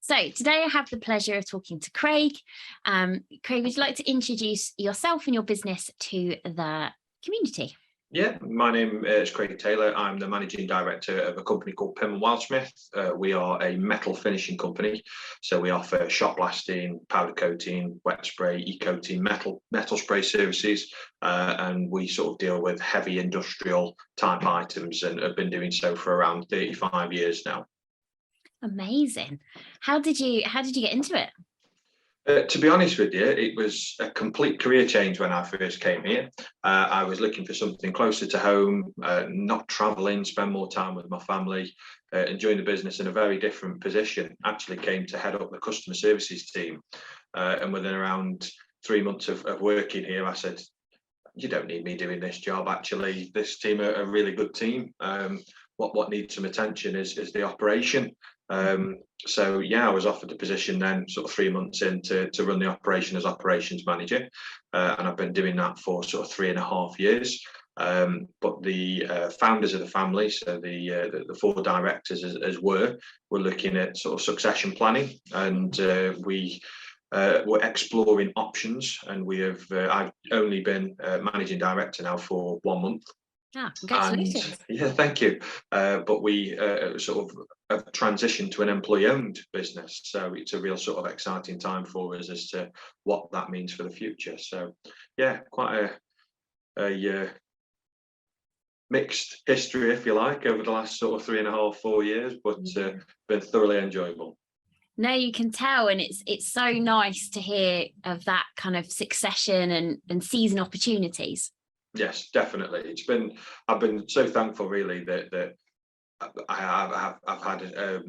So today I have the pleasure of talking to Craig. Craig, would you like to introduce yourself and your business to the community? Yeah, my name is Craig Taylor. I'm the managing director of a company called Pim & Wildsmith. We are a metal finishing company, so we offer shot blasting, powder coating, wet spray, e-coating, metal spray services, and we sort of deal with heavy industrial type items and have been doing so for around 35 years now. Amazing. How did you get into it? To be honest with you, it was a complete career change when I first came here. I was looking for something closer to home, not travelling, spend more time with my family, and joined the business in a very different position. Actually came to head up the customer services team. And within around 3 months of working here, I said, you don't need me doing this job. Actually, this team are a really good team. What needs some attention is the operation. So yeah, I was offered the position then sort of 3 months in to run the operation as operations manager. And I've been doing that for sort of 3.5 years. But the founders of the family, so the 4 directors as were looking at sort of succession planning, and we're exploring options, and I've only been managing director now for 1 month. Congratulations. And, yeah, thank you. But we sort of have transitioned to an employee-owned business, so it's a real sort of exciting time for us as to what that means for the future. So yeah, quite a mixed history, if you like, over the last sort of 3.5-4 years, but been thoroughly enjoyable. No, you can tell, and it's so nice to hear of that kind of succession and season opportunities. Yes, definitely. I've been so thankful, really, that I've had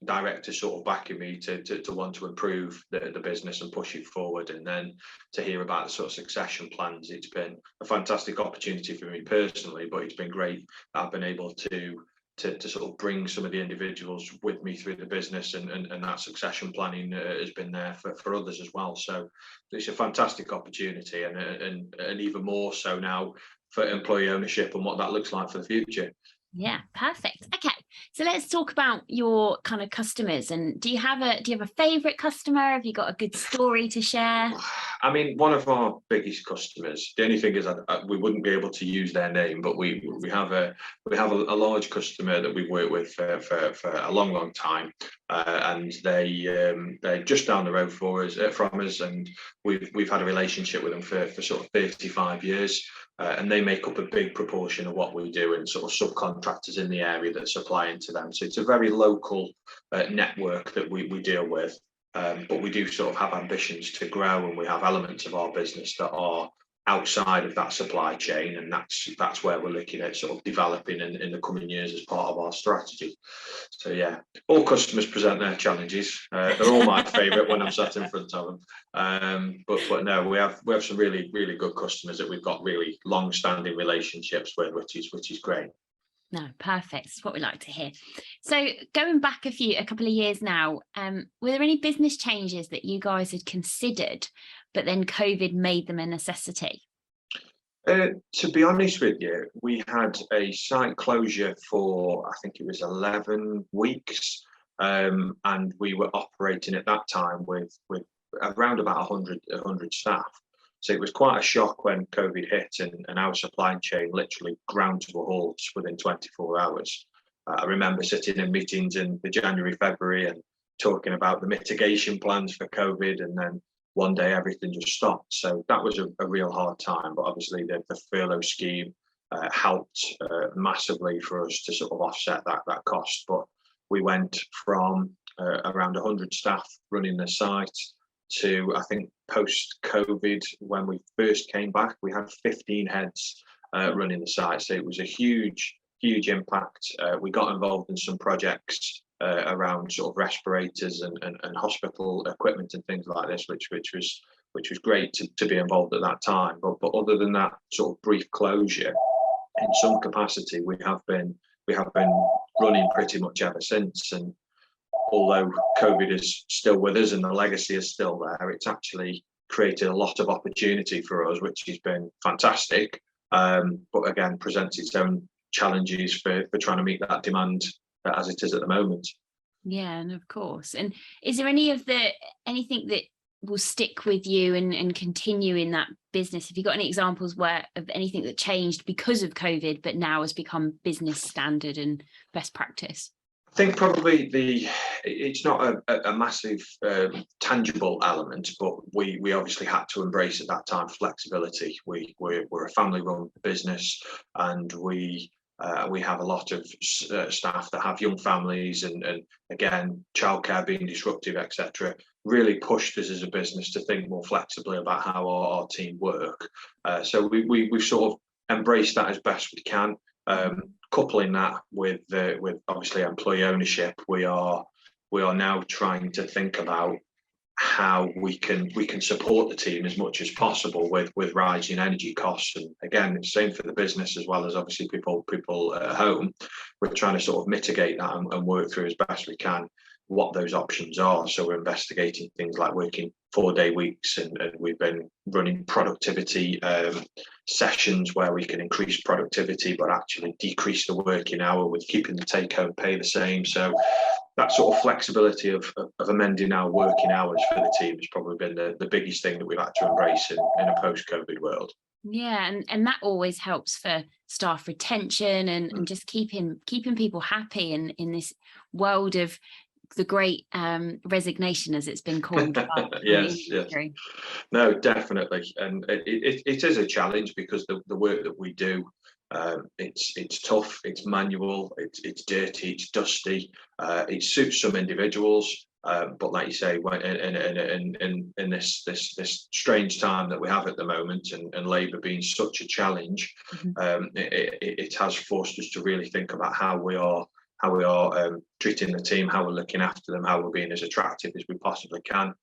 directors sort of backing me to want to improve the business and push it forward, and then to hear about the sort of succession plans. It's been a fantastic opportunity for me personally, but it's been great that I've been able to sort of bring some of the individuals with me through the business, and that succession planning has been there for others as well. So it's a fantastic opportunity, and even more so now for employee ownership and what that looks like for the future. Yeah, perfect. Okay, so let's talk about your kind of customers. And do you have a favorite customer? Have you got a good story to share? I mean, one of our biggest customers. The only thing is we wouldn't be able to use their name, but we have a large customer that we've worked with for a long time, and they're just down the road from us, and we've had a relationship with them for sort of 35 years. And they make up a big proportion of what we do, and sort of subcontractors in the area that supply into them. So it's a very local network that we deal with, but we do sort of have ambitions to grow, and we have elements of our business that are outside of that supply chain, and that's where we're looking at sort of developing in the coming years as part of our strategy. So yeah, all customers present their challenges. They're all my favourite when I'm sat in front of them. But no, we have some really good customers that we've got really long-standing relationships with, which is great. No, perfect. It's what we like to hear. So going back a couple of years now, were there any business changes that you guys had considered, but then COVID made them a necessity? To be honest with you, we had a site closure for, I think it was 11 weeks, and we were operating at that time with around about 100 staff. So it was quite a shock when COVID hit, and our supply chain literally ground to a halt within 24 hours. I remember sitting in meetings in the January, February, and talking about the mitigation plans for COVID, and then one day everything just stopped. So that was a real hard time, but obviously the furlough scheme helped massively for us to sort of offset that cost. But we went from around 100 staff running the site to, I think, post-COVID, when we first came back, we had 15 heads running the site. So it was a huge impact. We got involved in some projects around sort of respirators and hospital equipment and things like this, which was great to be involved at that time. But other than that sort of brief closure, in some capacity, we have been running pretty much ever since. And although COVID is still with us and the legacy is still there, it's actually created a lot of opportunity for us, which has been fantastic. But again, presents its own challenges for trying to meet that demand as it is at the moment. Yeah, and of course. And is there anything that will stick with you and continue in that business? Have you got any examples of anything that changed because of COVID, but now has become business standard and best practice? I think probably it's not a massive tangible element, but we obviously had to embrace at that time flexibility. We're a family-run business, and we have a lot of staff that have young families, and again, childcare being disruptive, etc. Really pushed us as a business to think more flexibly about how our team work. So we've sort of embraced that as best we can. Coupling that with obviously employee ownership, we are now trying to think about how we can support the team as much as possible with rising energy costs. And again, it's the same for the business as well as obviously people at home. We're trying to sort of mitigate that and work through as best we can what those options are. So we're investigating things like working 4-day weeks, and we've been running productivity sessions where we can increase productivity but actually decrease the working hour with keeping the take-home pay the same. So that sort of flexibility of amending our working hours for the team has probably been the biggest thing that we've had to embrace in a post-COVID world. Yeah, and that always helps for staff retention and just keeping people happy in this world of the great resignation, as it's been called. Yes. No, definitely. And it is a challenge because the work that we do, it's tough, it's manual, it's dirty, it's dusty. It suits some individuals, but like you say, when in this strange time that we have at the moment, and labour being such a challenge, it has forced us to really think about how we are treating the team, how we're looking after them, how we're being as attractive as we possibly can.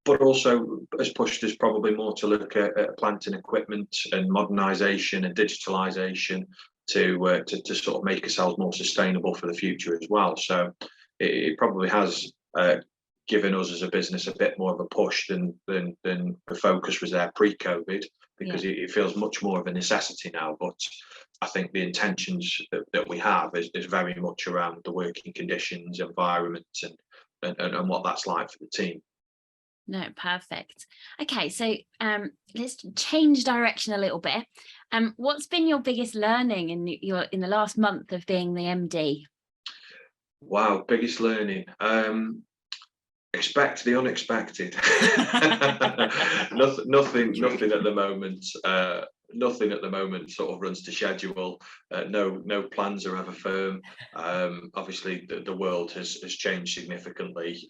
But also has pushed us probably more to look at plant and equipment and modernisation and digitalisation to sort of make ourselves more sustainable for the future as well. So it probably has given us as a business a bit more of a push than the focus was there pre-COVID, because it feels much more of a necessity now. But I think the intentions that we have is very much around the working conditions, environment, and what that's like for the team. No, perfect. Okay, so let's change direction a little bit. What's been your biggest learning in the last month of being the MD? Wow, biggest learning. Expect the unexpected. Nothing at the moment. Nothing at the moment sort of runs to schedule. No plans are ever firm. Obviously, the world has changed significantly,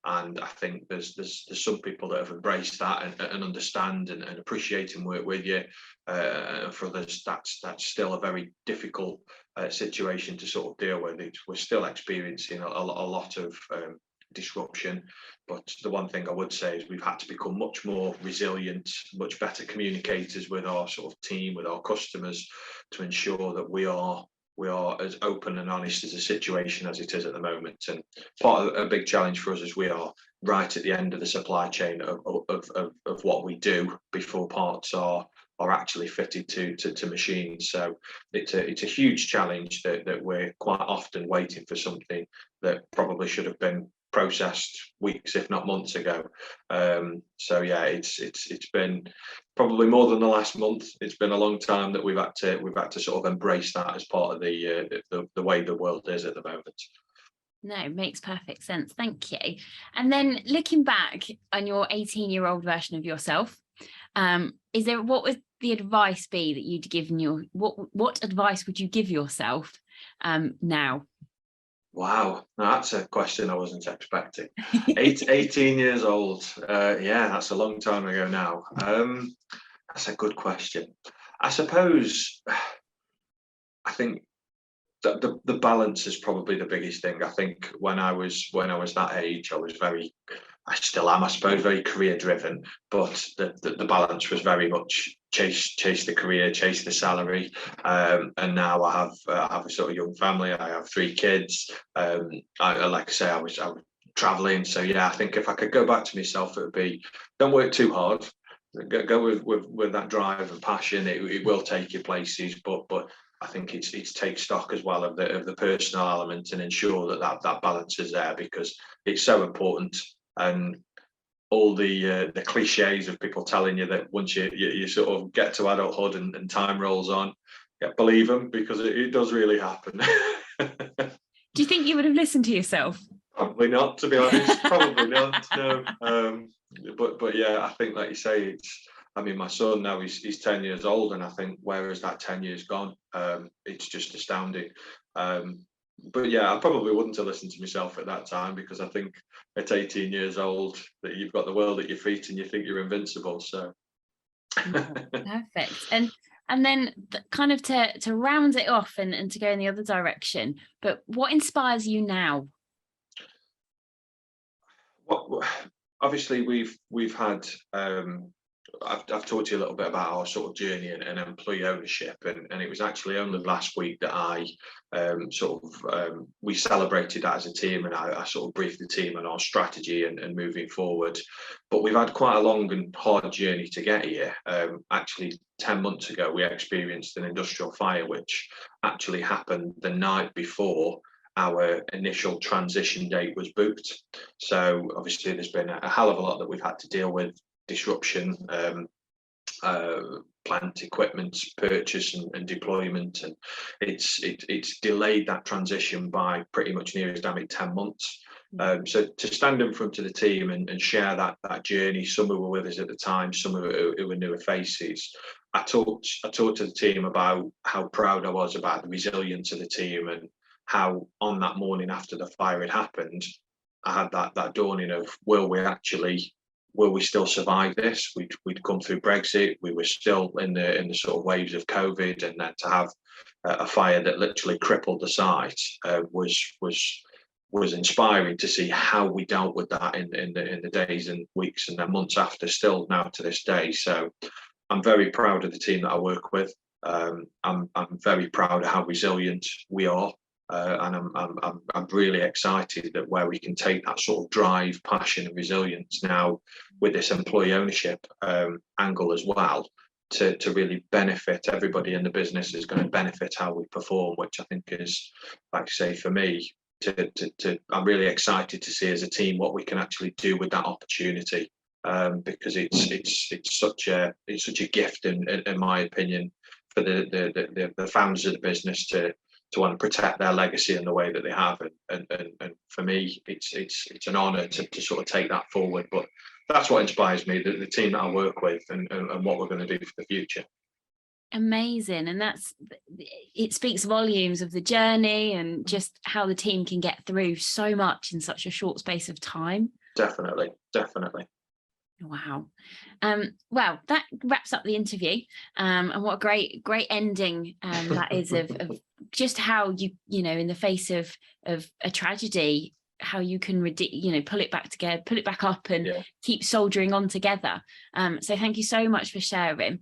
and I think there's some people that have embraced that and understand and appreciate and work with you. For others, that's still a very difficult situation to sort of deal with. We're still experiencing a lot of disruption, but the one thing I would say is we've had to become much more resilient, much better communicators with our sort of team, with our customers, to ensure that we are as open and honest as a situation as it is at the moment. And part of a big challenge for us is we are right at the end of the supply chain of what we do before parts are actually fitted to machines. So it's a huge challenge that we're quite often waiting for something that probably should have been processed weeks, if not months ago. So yeah, it's been probably more than the last month. It's been a long time that we've had to sort of embrace that as part of the way the world is at the moment. No, it makes perfect sense. Thank you. And then looking back on your 18-year-old version of yourself, what would the advice be that you'd given what advice would you give yourself now? Wow, that's a question I wasn't expecting. 18 years old. Yeah, that's a long time ago now. That's a good question. I suppose, I think that the balance is probably the biggest thing. I think when I was that age, I still am, I suppose, very career driven, but the balance was very much chase the career, chase the salary. And now I have a sort of young family. I have 3 kids. Like I say, I was traveling. So yeah, I think if I could go back to myself, it would be, don't work too hard. Go with that drive and passion. It will take you places, but I think it's take stock as well of the personal element and ensure that balance is there, because it's so important. And all the cliches of people telling you that once you sort of get to adulthood and time rolls on, yeah, believe them, because it does really happen. Do you think you would have listened to yourself? Probably not, to be honest. Probably not. No. But yeah, I think, like you say, I mean, my son now, he's 10 years old, and I think, where has that 10 years gone? It's just astounding. But yeah, I probably wouldn't have listened to myself at that time, because I think at 18 years old that you've got the world at your feet and you think you're invincible. So perfect. And then kind of to round it off and to go in the other direction, but what inspires you now? Well, obviously we've had I've talked to you a little bit about our sort of journey and employee ownership, and it was actually only last week that I we celebrated that as a team, and I sort of briefed the team on our strategy and moving forward. But we've had quite a long and hard journey to get here. Actually, 10 months ago, we experienced an industrial fire, which actually happened the night before our initial transition date was booked. So obviously there's been a hell of a lot that we've had to deal with: disruption, plant equipment purchase and deployment, and it's delayed that transition by pretty much near as damn it 10 months. So to stand in front of the team and share that journey, some who were with us at the time, some who were newer faces, I talked to the team about how proud I was about the resilience of the team, and how on that morning after the fire had happened, I had that dawning of, will we still survive this? We'd come through Brexit, we were still in the sort of waves of COVID, and then to have a fire that literally crippled the site was inspiring to see how we dealt with that in the days and weeks and then months after, still now to this day. So I'm very proud of the team that I work with. I'm very proud of how resilient we are. And I'm really excited that where we can take that sort of drive, passion, and resilience now with this employee ownership angle as well, to really benefit everybody in the business, is going to benefit how we perform, which I think is, like I say, for me, I'm really excited to see as a team what we can actually do with that opportunity, because it's such a gift in my opinion for the founders of the business to want to protect their legacy in the way that they have, and for me it's an honor to sort of take that forward. But that's what inspires me, the team that I work with, and what we're going to do for the future. Amazing. And it speaks volumes of the journey and just how the team can get through so much in such a short space of time. Definitely. Wow. Well, that wraps up the interview, and what a great ending that is of just how you know, in the face of a tragedy, how you can pull it back together, pull it back up, and keep soldiering on together. So thank you so much for sharing.